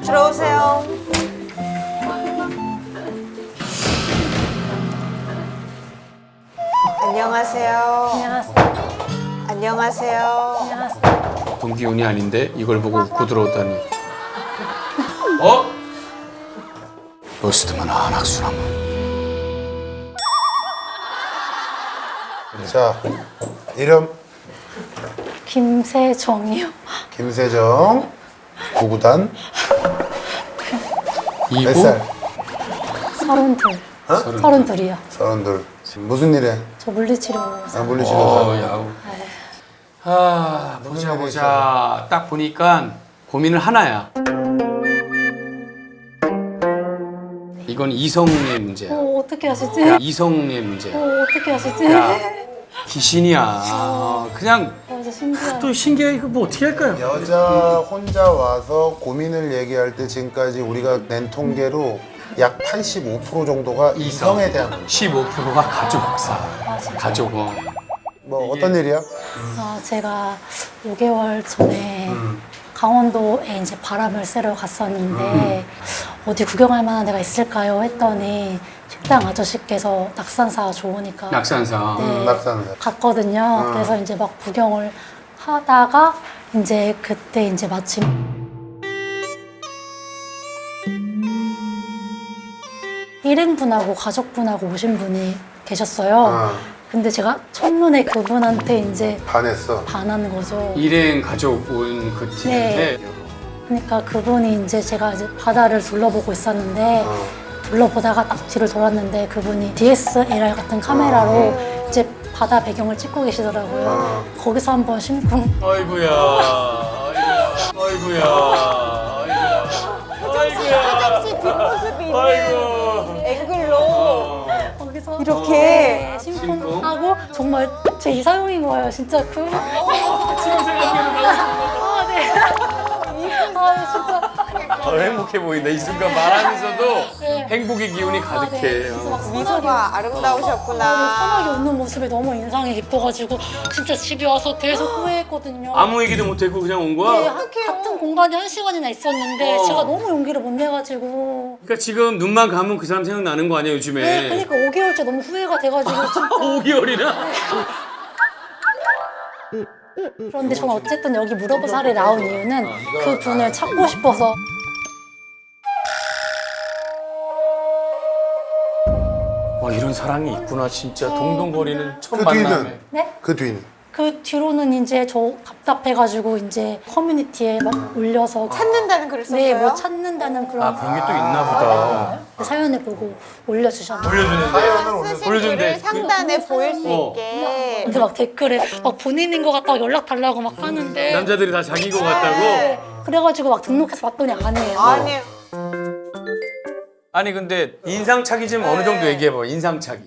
들어오세요. 안녕하세요. 안녕하세요. 동기운이 아닌데 이걸 보고 웃고 들어오다니. 어? 로스트만 안학수나무. 자, 이름 김세정이요. 김세정, 구구단, 몇 이구? 살? 32. 어? 32이요. 32. 무슨 일해? 저 물리치료. 아, 물리치료사. 야구. 아, 보자. 딱 보니까 고민을 하나야. 이건 이성의 문제야. 어떻게 하시지? 야, 이성의 문제야. 어떻게 하시지? 야, 귀신이야. 그냥 진짜 신기하다. 또 신기해. 이거 뭐 어떻게 할까요? 여자 혼자 와서 고민을 얘기할 때 지금까지 우리가 낸 통계로 약 85% 정도가 이성에 대한 문제. 15%가 가족사. 진짜? 가족. 뭐 어떤 일이야? 제가 5개월 전에 강원도에 이제 바람을 쐬러 갔었는데 어디 구경할 만한 데가 있을까요? 했더니 식당 아저씨께서 낙산사 좋으니까 낙산사. 네, 낙산사. 갔거든요. 그래서 이제 막 구경을 하다가 이제 그때 이제 마침 일행분하고 가족분하고 오신 분이 계셨어요. 근데 제가 첫눈에 그분한테 이제 반했어. 반한 거죠. 일행 가족 온 그 팀인데 그러니까 그분이 이제 제가 이제 바다를 둘러보고 있었는데 둘러보다가 딱 뒤를 돌았는데 그분이 DSLR 같은 카메라로 이제 바다 배경을 찍고 계시더라고요. 거기서 한번 심쿵. 아이고야. 화장 씨 뒷모습이 있는 앵글로 거기서 이렇게? 네, 심쿵하고 정말 제 이상형인 거예요. 진짜 그 지금 생각해도 아, 네. 진짜. 행복해 보인다. 이 순간 말하면서도 네. 행복의 기운이 가득해. 그래서 막 미소가 아름다우셨구나. 편하게 웃는 모습이 너무 인상이 깊어가지고 진짜 집에 와서 계속 후회했거든요. 아무 얘기도 못했고 그냥 온 네, 거야? 같은 공간에 1시간이나 있었는데 제가 너무 용기를 못 내가지고 그러니까 지금 눈만 감으면 그 사람 생각나는 거 아니야 요즘에? 네, 그러니까 5개월째 너무 후회가 돼가지고 진짜 5개월이나? 그런데 저는 어쨌든 여기 물어보살에 나온 이유는 그 분을 찾고 싶어서 와 이런 사랑이 있구나 진짜. 동동거리는 첫 그 만남에. 뒤는? 네? 그 뒤는? 그 뒤로는 이제 저 답답해가지고 이제 커뮤니티에 막 올려서 찾는다는 글을 썼어요? 네, 뭐 찾는다는 그런 그런 게 또 있나 보다. 사연을 보고 올려주셨는데 올려주는데? 쓰신 보여준대. 글을 상단에 보일 수 어. 있게. 근데 막 댓글에 막 본인인 것 같다고 연락 달라고 막 하는데 남자들이 다 자기인 것 같다고? 그래가지고 막 등록해서 봤더니 아니에요. 아니, 아니 근데 인상착의 좀 어느 정도 얘기해봐. 인상착의.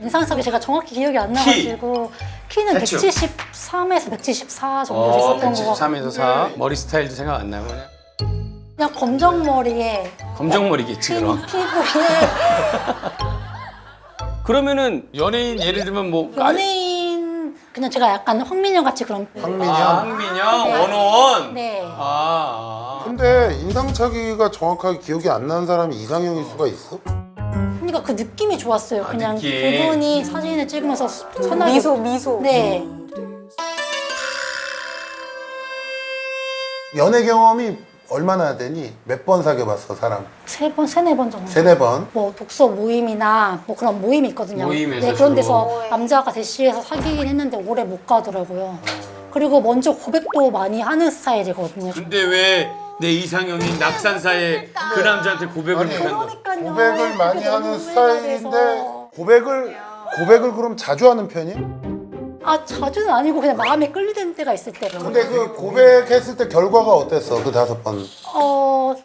인상착의 제가 정확히 기억이 안 나가지고 키는 대충. 173에서 174 정도 있었던 거 같고 173에서 4. 머리 스타일도 생각 안 나고 그냥 검정 머리에 검정머리겠지 흰 그럼. 피부에 그러면은 연예인 예를 들면 뭐 연예인 그냥 제가 약간 황민영 같이 그런 황민영? 황민영, 네. 원호원. 네. 근데 인상착의가 정확하게 기억이 안 나는 사람이 이상형일 수가 있어? 그러니까 그 느낌이 좋았어요. 그냥 느낌. 그분이 사진을 찍으면서 선하게 미소. 네. 연애 경험이 얼마나 되니? 몇 번 사귀어봤어, 사람? 3번, 3, 4번 정도. 세네 번? 뭐 독서 모임이나 뭐 그런 모임이 있거든요. 모임에서 네, 그런 데서 주로. 남자가 대시해서 사귀긴 했는데 오래 못 가더라고요. 그리고 먼저 고백도 많이 하는 스타일이거든요. 근데 왜 내 이상형인 낙산사에 그 남자한테 고백을 아니, 못한 거야? 그러니까요. 고백을 많이 그게 너무 하는 후회가 스타일인데 돼서. 고백을 그럼 자주 하는 편이야? 아 자주는 아니고 그냥 마음에 끌리는 때가 있을 때. 근데 그 고백했을 때 결과가 어땠어? 그 5번.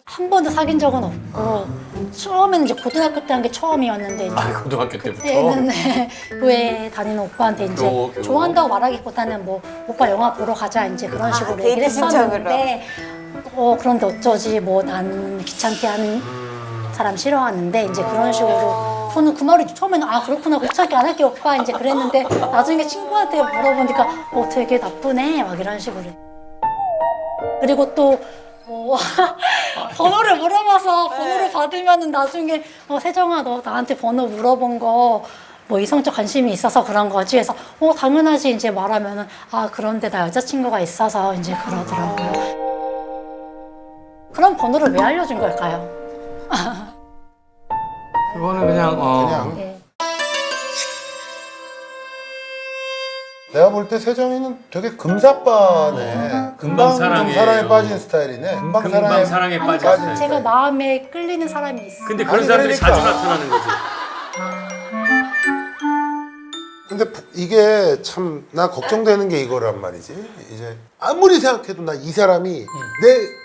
한 번도 사귄 적은 없고 처음에는 이제 고등학교 때 한 게 처음이었는데 이제 고등학교 때부터? 그때는 교회 다니는 오빠한테 이제 교우. 좋아한다고 말하기보다는 뭐 오빠 영화 보러 가자 이제 그런 식으로 데이트 얘기를 신청으로. 했었는데 그런데 어쩌지 뭐 나는 귀찮게 하는 사람 싫어하는데 이제 그런 식으로 저는 그 말이 처음에는 아 그렇구나 귀찮게 안 할게 오빠 이제 그랬는데 나중에 친구한테 물어보니까 되게 나쁘네 막 이런 식으로. 그리고 또 번호를 물어봐서 번호를 받으면은 나중에 세정아 너 나한테 번호 물어본 거 뭐 이성적 관심이 있어서 그런 거지 해서 당연하지 이제 말하면은 아 그런데 나 여자친구가 있어서 이제 그러더라고요. 그럼 번호를 왜 알려준 걸까요? 이거는 그냥 네. 내가 볼 때 세정이는 되게 금사빠네. 금방 좀 사랑해. 사랑에 빠진 스타일이네. 금방 사랑에 아니, 빠진 스타일. 제가 마음에 끌리는 사람이 있어요. 근데 그런 아니, 사람들이 그러니까. 자주 나타나는 거지. 근데 이게 참 나 걱정되는 게 이거란 말이지. 이제 아무리 생각해도 나 이 사람이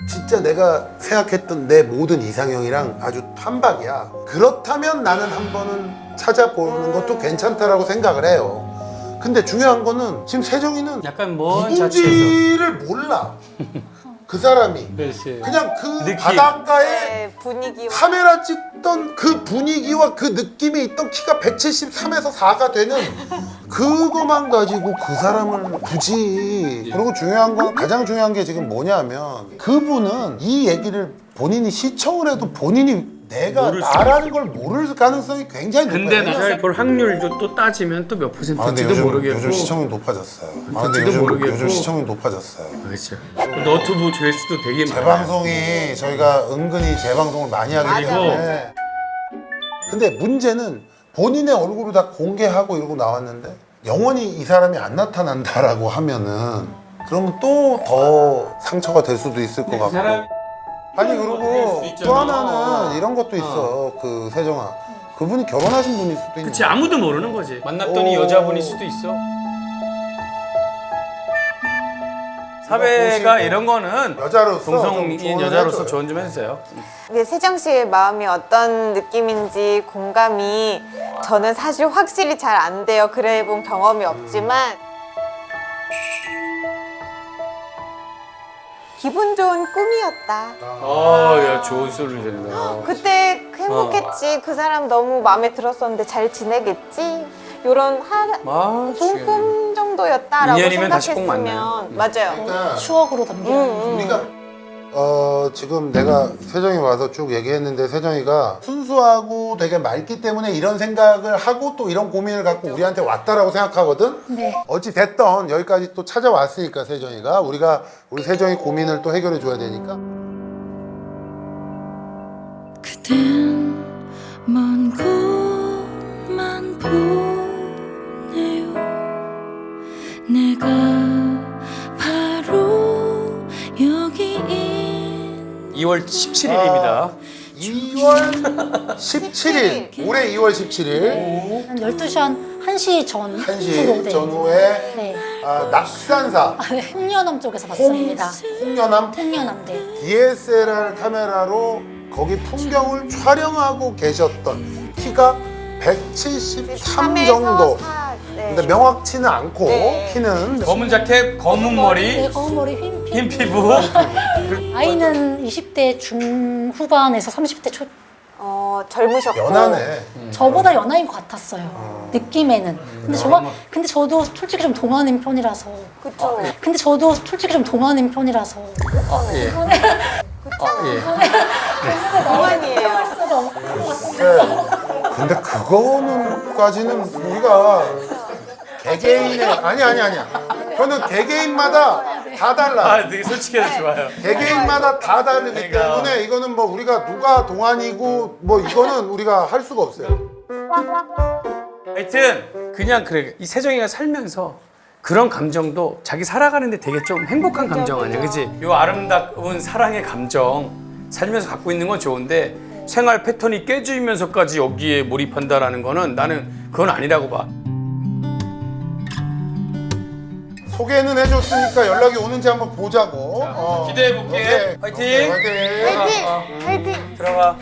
진짜 내가 생각했던 내 모든 이상형이랑 아주 판박이야. 그렇다면 나는 한 번은 찾아보는 것도 괜찮다라고 생각을 해요. 근데 중요한 거는 지금 세정이는 약간 먼 자취에서. 누군지를 몰라. 그 사람이 그렇지. 그냥 그 느낌. 바닷가에 네, 분위기. 카메라 찍던 그 분위기와 그 느낌이 있던 키가 173에서 4가 되는 그거만 가지고 그 사람을 굳이. 그리고 중요한 건 가장 중요한 게 지금 뭐냐면 그분은 이 얘기를 본인이 시청을 해도 본인이 내가 모를 수 나라는 걸 모를 가능성이 굉장히 높아요. 근데 나중에 볼 확률도 또 따지면 또 몇 아, 근데 퍼센트인지도 모르겠고. 요즘 시청률 높아졌어요. 아, 근데 그것도 모르겠고. 요즘 시청률 높아졌어요. 그렇죠. 너튜브 조회수도 되게 많아요. 재방송이 저희가 은근히 재방송을 많이 하기 맞아. 때문에. 근데 문제는 본인의 얼굴을 다 공개하고 이러고 나왔는데 영원히 이 사람이 안 나타난다라고 하면은 그러면 또 더 상처가 될 수도 있을 것 같고. 사람 아니 그리고 수 있잖아. 또 하나는 이런 것도 있어. 그 세정아, 그분이 결혼하신 분일 수도 있는. 그치 아무도 모르는 거지. 만났더니 오. 여자분일 수도 있어. 사회가 이런 거는 여자로서 좀 동성인 조언을 여자로서 해줘요. 조언 좀 해주세요. 네, 세정 씨의 마음이 어떤 느낌인지 공감이 저는 사실 확실히 잘 안 돼요. 그래 본 경험이 없지만 기분 좋은 꿈이었다. 야 좋은 소리 된다. 그때 행복했지. 그 사람 너무 마음에 들었었는데 잘 지내겠지. 요런 좋은 꿈 정도였다라고 인연이면 다시 꼭 생각했으면 맞아요. 그러니까 추억으로 남겨요. 우리가 지금 내가 세정이 와서 쭉 얘기했는데 세정이가 순수하고 되게 맑기 때문에 이런 생각을 하고 또 이런 고민을 갖고 우리한테 왔다라고 생각하거든. 네. 어찌 됐던 여기까지 또 찾아왔으니까 세정이가 우리 세정이 고민을 또 해결해 줘야 되니까. 그댄 먼 곳만 보네요. 내가 바로 여기 2월 17일입니다. 2월 17일 올해 2월 17일 한 12시 한 1시 전 1시 네. 전후에 네. 낙산사 네. 홍련암 쪽에서 봤습니다. 홍련암 홍련암 네. DSLR 카메라로 거기 풍경을 촬영하고 계셨던 키가 173 정도. 근데 명확치는 않고 네. 키는 검은 자켓, 검은 머리, 네, 검은 머리 흰 피부. 아이는 20대 중후반에서 30대 초 젊으셨고 연하네. 저보다 연하인 것 같았어요. 느낌에는. 근데 저도 솔직히 좀 동안인 편이라서. 그쵸. 근데 저도 솔직히 좀 동안인 편이라서. 예. 동안이에요. 네. 근데 그거는까지는 우리가 개개인의 아니야. 그거는 개개인마다 다 달라. 되게 솔직해서 좋아요. 개개인마다 다 다르기 그러니까. 때문에 이거는 뭐 우리가 누가 동안이고 뭐 이거는 우리가 할 수가 없어요. 하여튼 그냥 그래. 이 세정이가 살면서 그런 감정도 자기 살아가는데 되게 좀 행복한 감정 아니야, 그치? 요 아름다운 사랑의 감정 살면서 갖고 있는 건 좋은데 생활 패턴이 깨지면서까지 여기에 몰입한다라는 거는 나는 그건 아니라고 봐. 소개는 해줬으니까 연락이 오는지 한번 보자고. 기대해볼게. 오케이. 화이팅! 오케이, 화이팅! 화이팅! 화이팅! 들어가.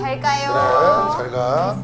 잘 가요. 그래, 잘 가.